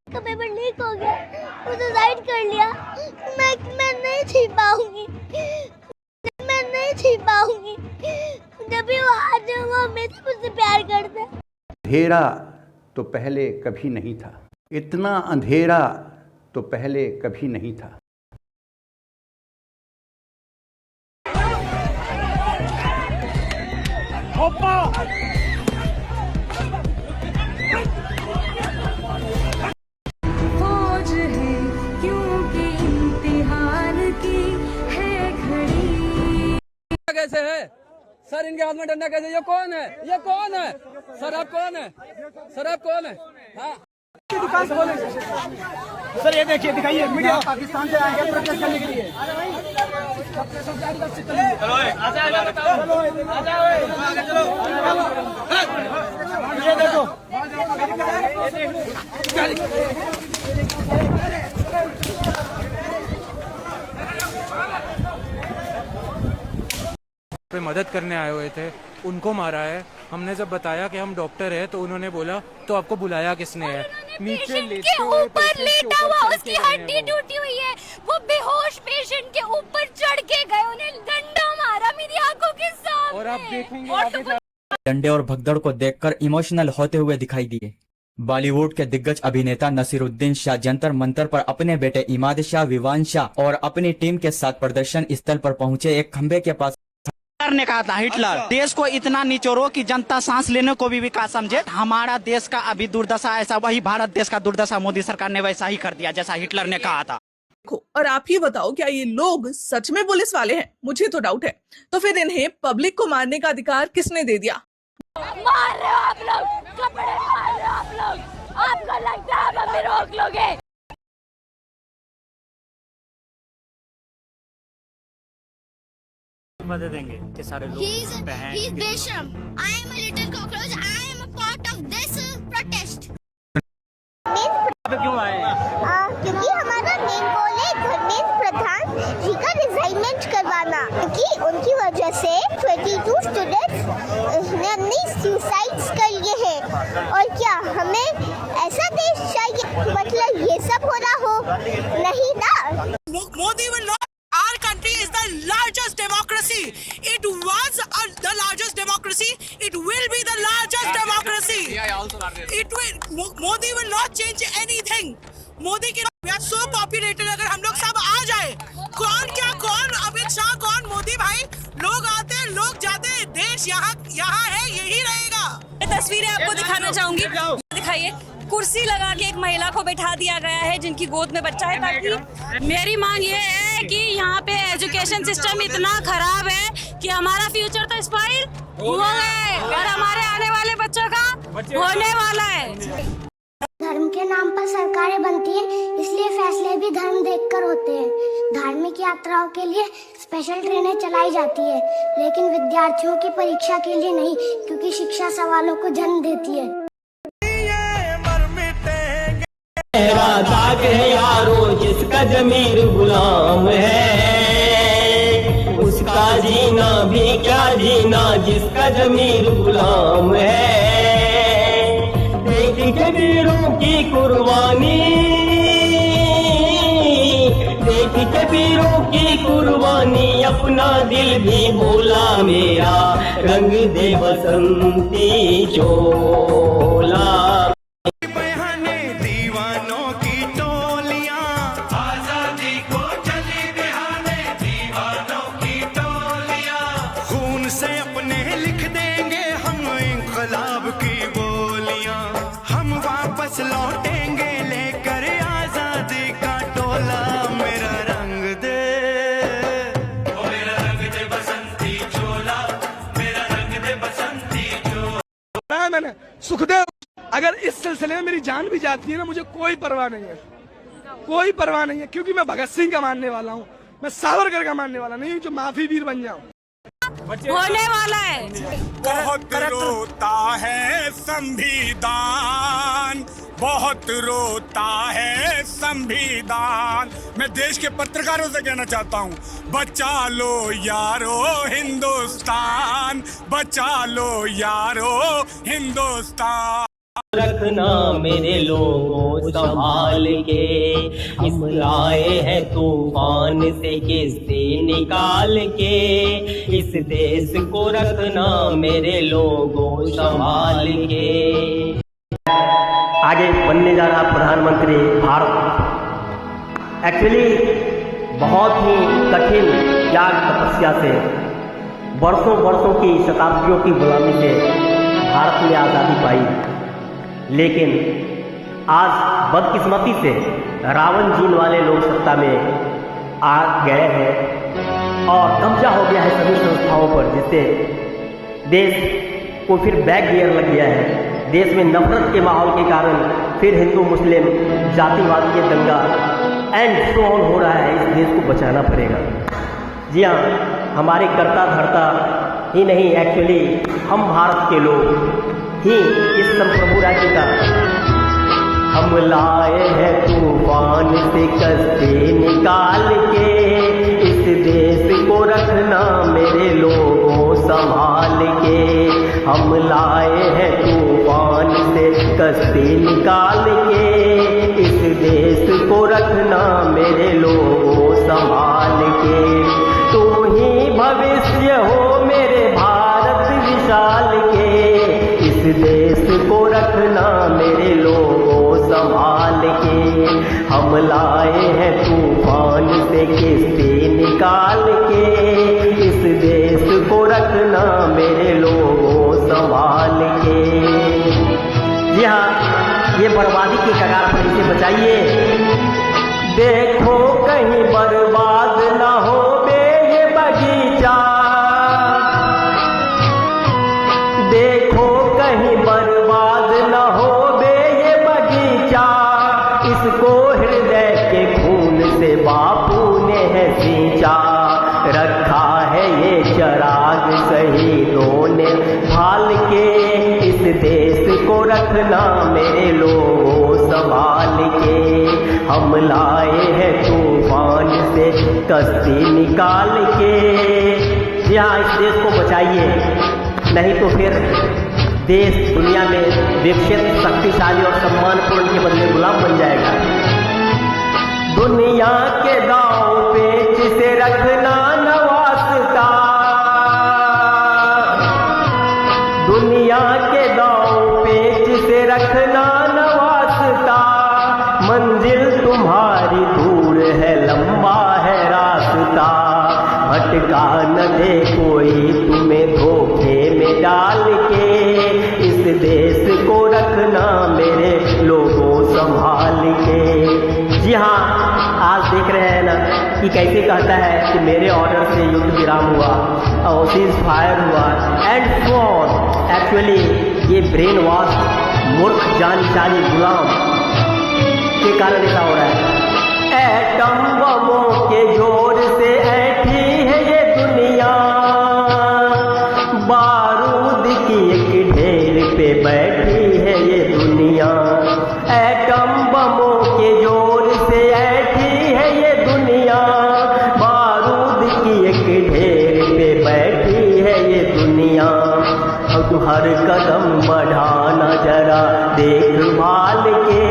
का paper leak हो गया, वो सुसाइड कर लिया। मैं नहीं जी पाऊंगी, मैं नहीं जी पाऊंगी। जब भी वो आते हैं वो हमेशा मुझसे प्यार करते हैं। अंधेरा तो पहले कभी नहीं था, इतना अंधेरा तो पहले कभी नहीं था। फौज है क्योंकि इम्तिहान की है घड़ी। कैसे है सर, इनके हाथ में डंडा कैसे? ये कौन है? ये कौन है सर? आप कौन है सर? आप कौन है? हाँ सर ये देखिए, दिखाइए मीडिया पाकिस्तान से आए हैं प्रोटेस्ट करने के लिए। ये देखो, पे मदद करने आए हुए थे, उनको मारा है। हमने जब बताया कि हम डॉक्टर हैं तो उन्होंने बोला तो आपको बुलाया किसने है? नीचे के ऊपर लेटा हुआ, उसकी हड्डी टूटी हुई है, वो बेहोश पेशेंट के ऊपर चढ़ के गए, उन्हें डंडा मारा मेरी आंखों के सामने। और आप देखेंगे आगे डंडे और भगदड़ को देखकर इमोशनल होते हुए दिखाई दिए। बॉलीवुड के दिग्गज अभिनेता नसीरुद्दीन शाह जंतर मंतर पर अपने बेटे इमाद शाह, विवान शाह और अपनी टीम के साथ प्रदर्शन स्थल पर पहुंचे। एक खंबे के पास हिटलर ने कहा था, हिटलर देश को इतना निचोड़ो कि जनता सांस लेने को भी विकास समझे। हमारा देश का अभी दुर्दशा ऐसा, वही भारत देश का दुर्दशा मोदी सरकार ने वैसा ही कर दिया जैसा हिटलर ने कहा था। और आप ही बताओ, क्या ये लोग सच में पुलिस वाले हैं? मुझे तो डाउट है। तो फिर इन्हें पब्लिक को मारने का अधिकार किसने दे दिया? मार रहे हो आप लोग, कपड़े मार रहे हो आप लोग, आपको लगता है आप हमें रोक लोगे? मदद देंगे कि सारे लोग He's बेशर्म। I am a little cockroach. I am a part of this protest. क्यों आए? क्योंकि हमारा मेन गोल है धर्मेंद्र प्रधान जी का रिजाइनमेंट करवाना, क्योंकि उनकी वजह से 22 स्टूडेंट्स ने अपनी सुसाइड्स कर लिए हैं। और क्या हमें ऐसा देश चाहिए मतलब ये सब हो रहा हो? नहीं ना। Modi will not. Our country is the largest democracy. It was the largest democracy. It will be the largest democracy. It will. Modi will not change anything. Modi की we are so populated. अगर हम लोग सब आ जाए, कौन क्या कौन, अमित शाह कौन, मोदी भाई, लोग आते हैं लोग जाते हैं, देश यहाँ है, यही रहेगा। तस्वीरें आपको दिखाना चाहूंगी, दिखाइए। कुर्सी लगा के एक महिला को बैठा दिया गया है जिनकी गोद में बच्चा है, ताकि मेरी मांग ये है कि यहाँ पे एजुकेशन सिस्टम इतना खराब है कि हमारा फ्यूचर तो स्पॉइल हो गए और हमारे आने वाले बच्चों का होने वाला है। धर्म के नाम पर सरकारें बनती हैं, इसलिए फैसले भी धर्म देखकर होते हैं। धार्मिक यात्राओं के लिए स्पेशल ट्रेनें चलाई जाती है, लेकिन विद्यार्थियों की परीक्षा के लिए नहीं, क्योंकि शिक्षा सवालों को जन्म देती है। दाग है यारो जिसका जमीर गुलाम है, उसका जीना भी क्या जीना जिसका जमीर गुलाम है। देख के वीरों की कुर्बानी, देख के वीरों की कुर्बानी, अपना दिल भी बोला मेरा, रंग दे बसंती चोला। लौटेंगे लेकर आजादी का टोला, मेरा रंग दे, ओ मेरा रंग दे बसंती चोला, मेरा रंग दे बसंती चोला। मैंने सुखदेव, अगर इस सिलसिले में मेरी जान भी जाती है ना, मुझे कोई परवाह नहीं है, कोई परवाह नहीं है, क्योंकि मैं भगत सिंह का मानने वाला हूँ, मैं सावरकर का मानने वाला नहीं जो माफी वीर बन जाऊँ। होने वाला है। बहुत रोता है संविधान, बहुत रोता है संविधान। मैं देश के पत्रकारों से कहना चाहता हूँ, बचा लो यारो हिंदुस्तान, बचा लो यारो हिंदुस्तान। रखना मेरे लोगों संभाल के, हम लाए हैं तूफान से किस्से निकाल के, इस देश को रखना मेरे लोगों संभाल के। आगे बनने जा रहा प्रधानमंत्री भारत एक्चुअली बहुत ही कठिन त्याग तपस्या से, वर्षों वर्षों की शताब्दियों की गुलामी से भारत ने आज़ादी पाई। लेकिन आज बदकिस्मती से रावण जीन वाले लोग सत्ता में आ गए हैं और कब्जा हो गया है सभी संस्थाओं पर, जिससे देश को फिर बैक गियर लग गया है। देश में नफरत के माहौल के कारण फिर हिंदू मुस्लिम जातिवाद के दंगा एंड सो ऑन हो रहा है। इस देश को बचाना पड़ेगा। जी हाँ, हमारे कर्ता धर्ता ही नहीं, एक्चुअली हम भारत के लोग ही इस संप्रभु राज्य का, हम लाए हैं तूफान से कस्बे निकाल के, इस देश को रखना मेरे लोगों संभाल के, हम लाए हैं तूफान से कस्बे निकाल के, इस देश को रखना मेरे लोगों संभाल के, तू ही भविष्य हो मेरे भारत विशाल के, इस देश को रखना मेरे लोगों संभाल के, हम लाए हैं तूफान से किस्से निकाल के, इस देश को रखना मेरे लोगों संभाल के। जी हाँ, ये बर्बादी की कगार पर इसे बचाइए। देखो कहीं बर्बाद ना हो बे ये बगीचा, देखो कहीं बर्बाद न हो बे ये बगीचा, इसको हृदय के खून से बापू ने है सींचा, रखा है ये चराग शहीदों ने भाल के, इस देश को रखना मेरे लोगों संभाल के, हम लाए हैं तूफान से कस्बे निकाल के। जी हाँ, इस देश को बचाइए, नहीं तो फिर देश दुनिया में विकसित शक्तिशाली और सम्मानपूर्ण के बदले गुलाम बन जाएगा। दुनिया के दांव पेच से रखना न वास्ता, दुनिया के दांव पेच से रखना न वास्ता, मंजिल तुम्हारी दूर है लंबा है रास्ता, भटका न दे कोई तुम्हें धोखे में डाल के, इस देश को रखना मेरे लोगों संभाल के। जी हाँ, आज देख रहे हैं ना कि कैसे कहता है कि मेरे ऑर्डर से युद्ध विराम हुआ और सीज फायर हुआ एंड सो ऑन। एक्चुअली ये ब्रेन वॉश मूर्ख जानी गुलाम के कारण ऐसा हो रहा है। एटम बमों के जोर से ऐठी है ये दुनिया, बारूद की एक ढेर पे बैठी है ये दुनिया, एटम बमों के जोर से ऐठी है ये दुनिया, बारूद की एक ढेर पे बैठी है ये दुनिया, अब हर कदम बढ़ाना जरा देखभाल के,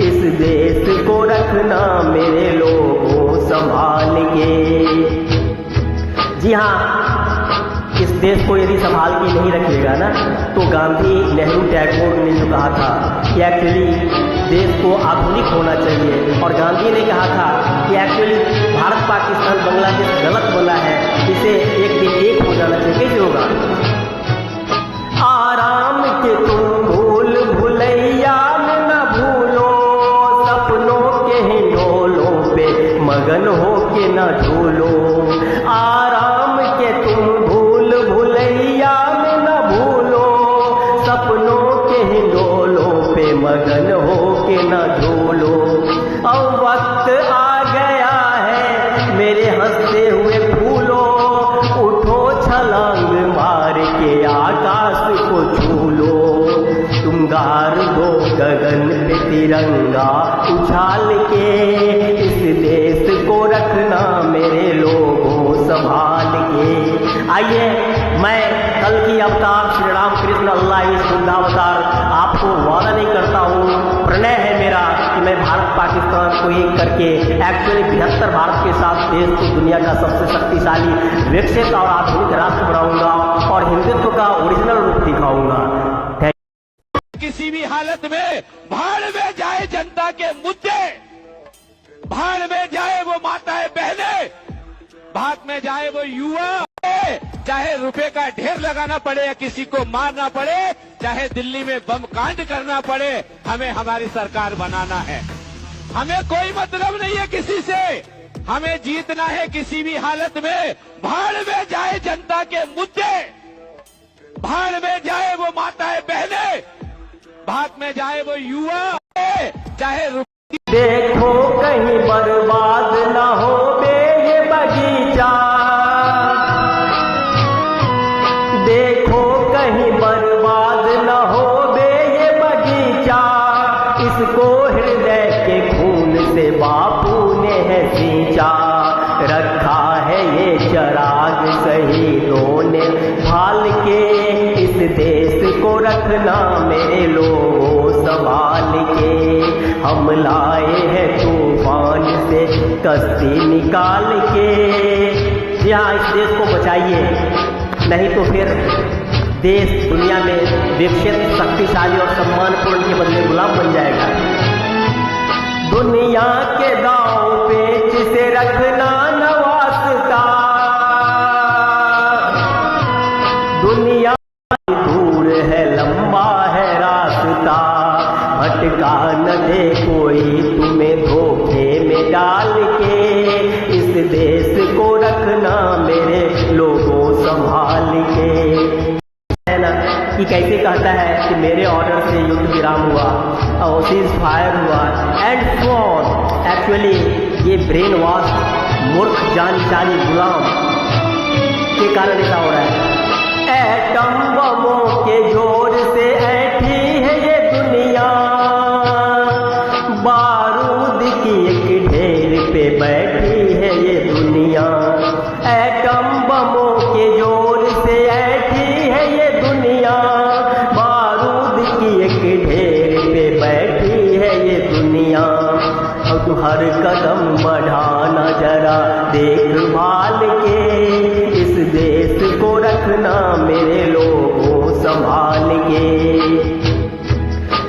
इस देश को रखना मेरे लोगों संभाल के। जी हाँ, इस देश को यदि संभाल के नहीं रखिएगा ना तो गांधी नेहरू टैगोर ने जो कहा था कि एक्चुअली देश को आधुनिक होना चाहिए, और गांधी ने कहा था कि एक्चुअली भारत पाकिस्तान बांग्लादेश गलत बना है, इसे एक दिन एक हो जाना चाहिए। कैसे होगा? आराम के तुम भूल भुलैया में न भूलो, सपनों के हिंडोलों पे मगन हो के न झूलो, आराम के तुम भूल भुलैया में न भूलो, सपनों के हिंडोलों पे मगन हो के न झूलो, अब वक्त आ गया है मेरे हंसते हुए फूलो, उठो छलांग मार के आकाश को छू लो, तुम गार दो गगन पे तिरंगा उछाल के, इस देश को रखना मेरे लोगों संभाल के। आइए मैं कल की अवतार श्री राम कृष्ण अल्लाह इस बुद्धावतार आपको वादा नहीं करता हूँ, प्रणय है मेरा कि मैं भारत पाकिस्तान को एक करके एक्चुअली 72 भारत के साथ देश को दुनिया का सबसे शक्तिशाली विकसित और आधुनिक राष्ट्र बनाऊंगा और हिंदुत्व का ओरिजिनल रूप दिखाऊंगा। किसी भी हालत में भाड़ में जाए जनता के मुद्दे, भाड़ में जाए वो माताएं बहने, भाग में जाए वो युवा, चाहे रुपए का ढेर लगाना पड़े या किसी को मारना पड़े, चाहे दिल्ली में बम कांड करना पड़े, हमें हमारी सरकार बनाना है। हमें कोई मतलब नहीं है किसी से, हमें जीतना है किसी भी हालत में। भाड़ में जाए जनता के मुद्दे, भाड़ में जाए वो माताएं बहने, भाग में जाए वो युवा, चाहे देखो कहीं बर्बाद ना हो बे ये बगीचा, देखो कहीं बर्बाद न हो बे ये बगीचा, इसको हृदय के खून से बापू ने है सींचा, रखा है ये चराग शहीदों ने भाल के, इस देश को रखना मेरे लोगों संभाल के, हम लाए हैं तूफान से कश्ती निकाल के। जी हाँ, इस देश को बचाइए, नहीं तो फिर देश दुनिया में विकसित शक्तिशाली और सम्मानपूर्ण के बदले गुलाम बन जाएगा। दुनिया के दांव पेच से रखना नवास्ता, दुनिया दूर है लंबा है रास्ता, भटका न दे कोई तुम्हें धोखे में डाल के, इस देश को रखना मेरे लोगों संभाल के। है ना कि कैसे कहता है कि मेरे ऑर्डर से युद्ध विराम हुआ और सीज फायर हुआ एंड सो ऑन। एक्चुअली ये ब्रेन वॉश मूर्ख जानकारी गुलाम के कारण ऐसा हो रहा है। एटम बमों के जोर से ऐठी है ये दुनिया, बारूद की एक ढेर पे बैठी है ये दुनिया, एटम बमों के जोर से ऐठी है ये दुनिया, बारूद की एक ढेर पे बैठी है ये दुनिया। अब तू हर कदम बढ़ाना जरा देखभाल के, इस देश को रखना मेरे लोगों संभाल के।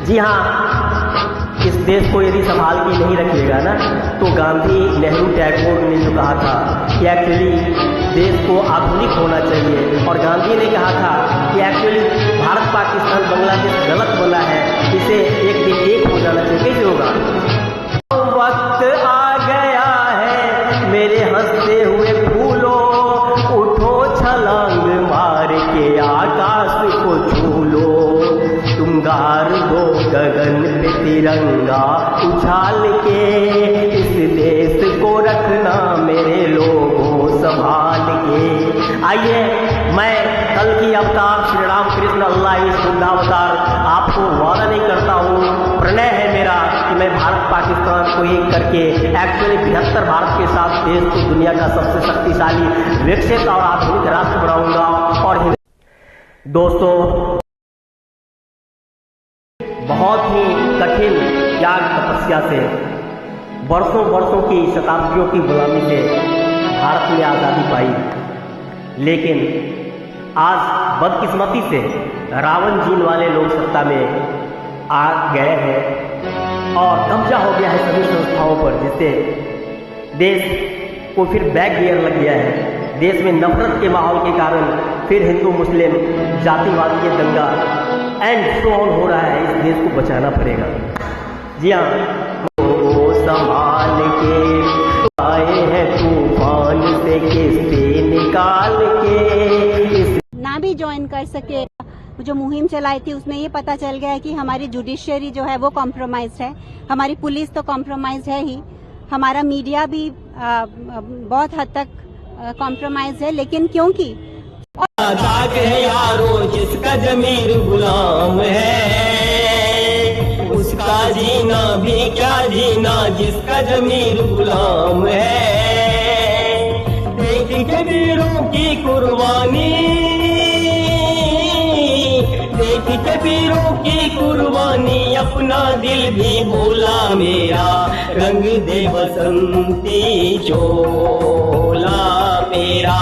जी हाँ, इस देश को यदि संभाल के नहीं रखिएगा ना तो गांधी, नेहरू, टैगोर ने जो कहा था कि एक्चुअली देश को आधुनिक होना चाहिए, और गांधी ने कहा था कि एक्चुअली भारत पाकिस्तान बांग्लादेश गलत बना है, इसे एक दिन एक हो जाना चाहिए। कैसे होगा? वक्त आ गया है मेरे हंसते हुए फूलों, उठो छलांग मार के आकाश को छू लो, तुम गार दो गगन पे तिरंगा उछाल के, इस देश को रखना मेरे लोगों संभाल के। आइए, मैं कल की अवतार श्री राम कृष्ण अल्लाह इस बुद्धावतार आपको वादा नहीं करता हूँ, प्रणय है मेरा कि मैं भारत पाकिस्तान को एक करके एक्चुअली 72 भारत के साथ देश को दुनिया का सबसे शक्तिशाली विकसित और आधुनिक राष्ट्र बनाऊंगा। और दोस्तों, बहुत ही कठिन त्याग तपस्या से, वर्षों वर्षों की शताब्दियों की गुलामी से भारत ने आज़ादी पाई, लेकिन आज बदकिस्मती से रावण जीन वाले लोग सत्ता में आ गए हैं और कब्जा हो गया है सभी संस्थाओं पर, जिससे देश को फिर बैक गियर लग गया है। देश में नफरत के माहौल के कारण फिर हिंदू मुस्लिम जातिवाद के दंगा एंड सो ऑन हो रहा है। इस देश को बचाना पड़ेगा। जी हाँ, संभाल के आए हैं तूफान से किस्ती निकाल के, ना भी ज्वाइन कर सके। जो मुहिम चलाई थी उसमें ये पता चल गया है कि हमारी जुडिशियरी जो है वो कॉम्प्रोमाइज्ड है, हमारी पुलिस तो कॉम्प्रोमाइज है ही, हमारा मीडिया भी बहुत हद तक कॉम्प्रोमाइज है। लेकिन क्योंकि दाग है यारो जिसका जमीर गुलाम है, उसका जीना भी क्या जीना जिसका जमीर गुलाम है। देख के वीरों की कुर्बानी दिल भी भूला मेरा, रंग दे बसंती चोला मेरा।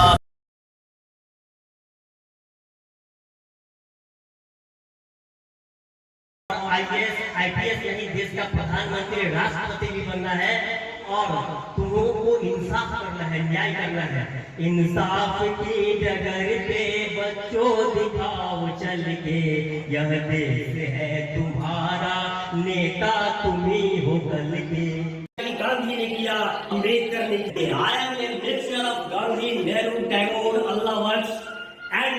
आईपीएस यानी देश का प्रधानमंत्री, राष्ट्रपति भी बनना है और तुम लोगों को इंसाफ करना है, न्याय करना है। इंसाफ की डगर पे बच्चों दिखाओ चल के, यह देश है तुम्हारा, नेता तुम ही हो कल के। गांधी ने किया, अम्बेडकर ने किया। I am a mixture of Gandhi, Nehru, Tagore, अल्लाह वंश एंड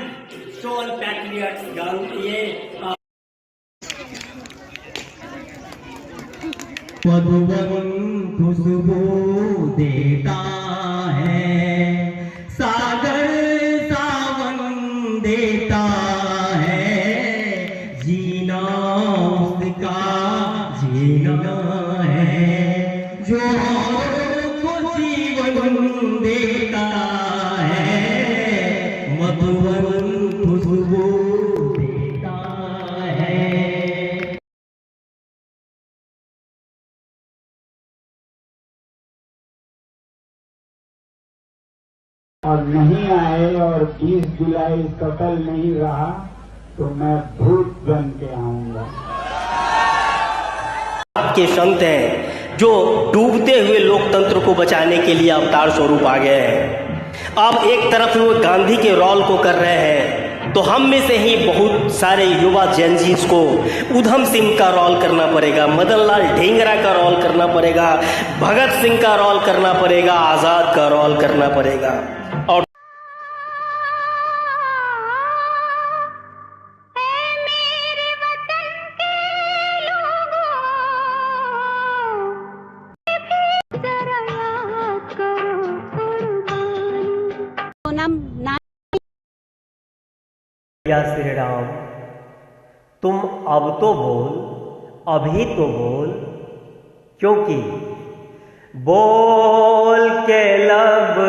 सोल पैट्रियट्स। गांधी मधुवन खुशबू देता है, सागर सावन देता है, जीना उसका जीना है, जो को जीवन देता है, मधुवन खुशबू देता है। और नहीं आए और 20 जुलाई कतल नहीं रहा तो मैं भूत बन के आऊंगा। आपके संत हैं जो डूबते हुए लोकतंत्र को बचाने के लिए अवतार स्वरूप आ गए हैं। अब एक तरफ वो गांधी के रोल को कर रहे हैं, तो हम में से ही बहुत सारे युवा जेनजीज को उधम सिंह का रोल करना पड़ेगा, मदन लाल ढींगरा का रोल करना पड़ेगा, भगत सिंह का रोल करना पड़ेगा, आजाद का रोल करना पड़ेगा। और श्री राम, तुम अब तो बोल, अभी तो बोल, क्योंकि बोल के लब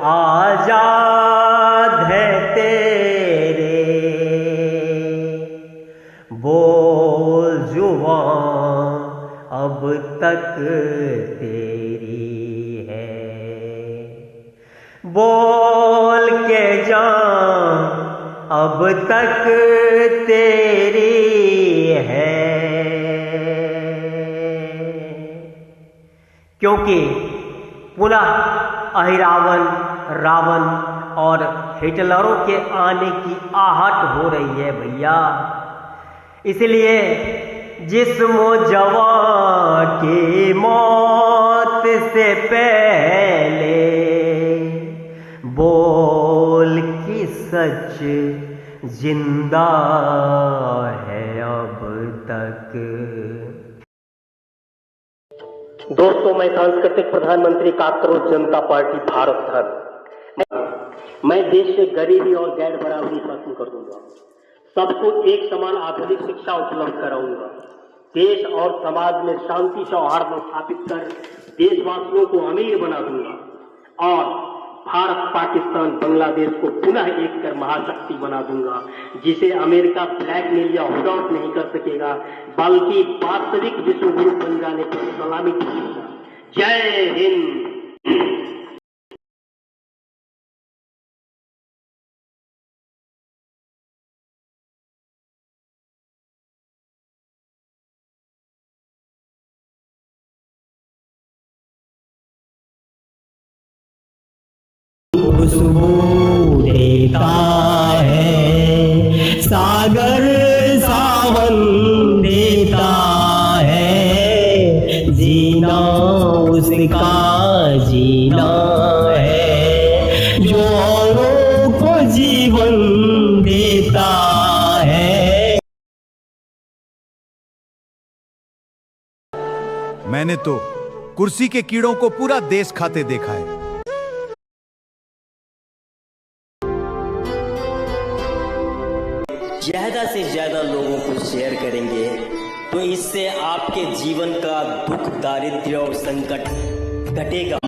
आजाद है तेरे, बोल जुबां अब तक तेरी है, बोल के जान अब तक तेरी है, क्योंकि पुनः अहिरावण, रावण और हिटलरों के आने की आहट हो रही है भैया। इसलिए जिस्म जवां की मौत से पहले बोल की सच जिंदा है अब तक। दोस्तों, मैं सांस्कृतिक प्रधानमंत्री काकरोच जनता पार्टी भारत धर्म, मैं देश से गरीबी और गैर बराबरी खत्म कर दूंगा, सबको एक समान आधुनिक शिक्षा उपलब्ध कराऊंगा, देश और समाज में शांति सौहार्द स्थापित कर देशवासियों को अमीर बना दूंगा और भारत, पाकिस्तान, बांग्लादेश को पुनः एक कर महाशक्ति बना दूंगा, जिसे अमेरिका ब्लैकमेल या होल्ड आउट नहीं कर सकेगा, बल्कि वास्तविक विश्व गुरु बन जाने पर सलामी करेगा। जय हिंद। खुशबू देता है, सागर सावन देता है, जीना उसका जीना है, जो औरों को जीवन देता है। मैंने तो कुर्सी के कीड़ों को पूरा देश खाते देखा है। ज्यादा से ज्यादा लोगों को शेयर करेंगे तो इससे आपके जीवन का दुख, दारिद्र्य और संकट घटेगा।